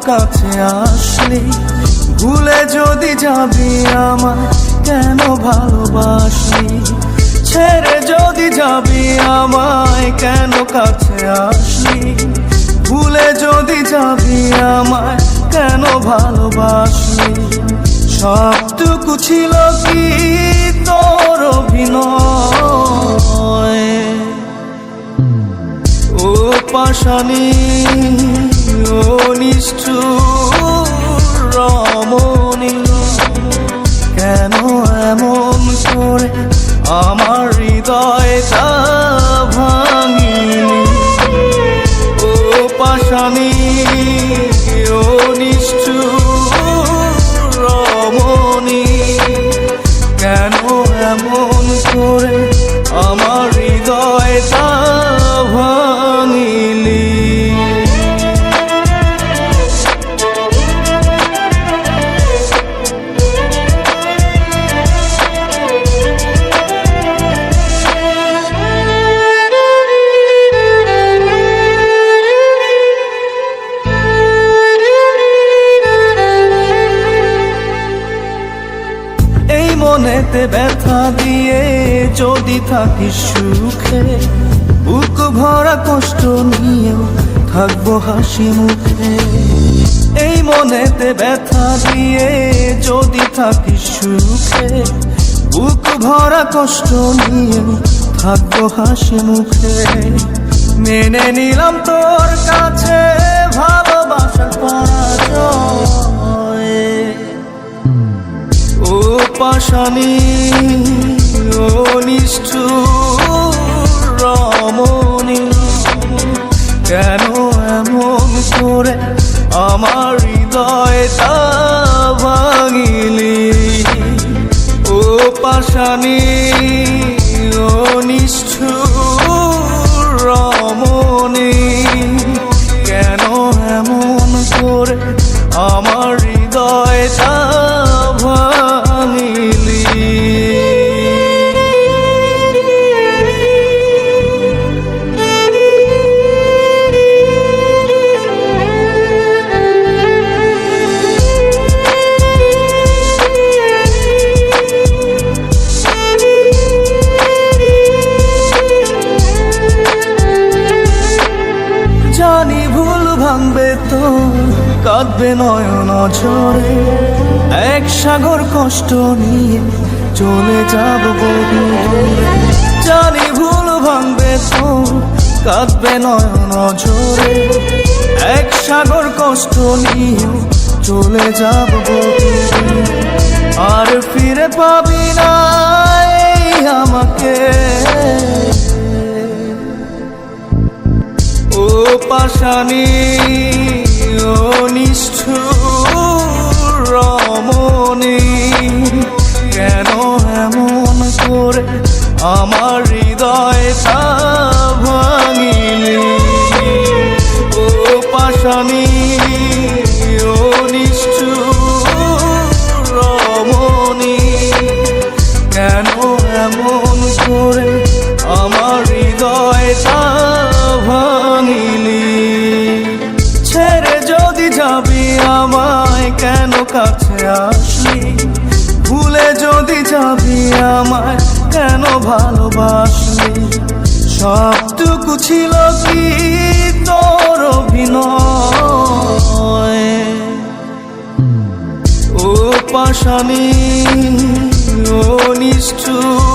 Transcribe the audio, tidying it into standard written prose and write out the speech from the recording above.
কাছে আসলি, ভুলে যদি যাবি আমায় কেন ভালোবাসলি, ছেড়ে যদি যাবি আমায় কেন কাছে আসলি, ভুলে যদি যাবি আমায় কেন ভালোবাসলি। সবটুকু ছিল কি তোর অভিনয়, ও পাশানি ও নিষ্ঠুর রমণী, কেন এমন করে আমার হৃদয়টা ভাঙিলি। ও পাশানি ও নিষ্ঠুর রমণী, কেন এমন করে আমার হৃদয়টা ভাঙিলি। মনেতে ব্যথা দিয়ে যদি থাকিস সুখে, বুক ভরা কষ্ট নিয়েও থাকবো হাসি মুখে। এই মনেতে ব্যথা দিয়ে যদি থাকিস সুখে, বুক ভরা কষ্ট নিয়েও থাকবো হাসি মুখে। মেনে নিলাম তোর কাছে ভালোবাসার পরাজয়, ও পাশানি ও নিষ্ঠুর রমণী, কেন এমন করে আমার হৃদয়টা ভাঙিলি। ও পাশানি ও নিষ্ঠুর রমণী, কেন এমন করে আমার হৃদয়টা ভাঙিলি। জানি ভুল ভাঙবে তো কাঁদবে নয়ন ঝরে, এক সাগর কষ্ট নিয়ে চলে যাব বহু দূরে। জানি ভুল ভাঙবে তো কাঁদবে নয়ন ঝরে, এক সাগর কষ্ট নিয়ে চলে যাব বহু দূরে। আর ফিরে পাবি না এই আমাকে, ও পাশানি ও নিষ্ঠুর রমণী, কেন এমন করে আমার হৃদয়টা ভাঙিলি। ও পাশানি ও নিষ্ঠুর রমণী, কেন এমন করে আমার হৃদয়টা ভাঙিলি। ছেড়ে যদি যাবি আমায় কেন কাছে আসলি, ভুলে যদি যাবি আমায় কেন ভালোবাসলি। সবটুকু ছিল কি তোর অভিনয়, ও পাশানি ও নিষ্ঠুর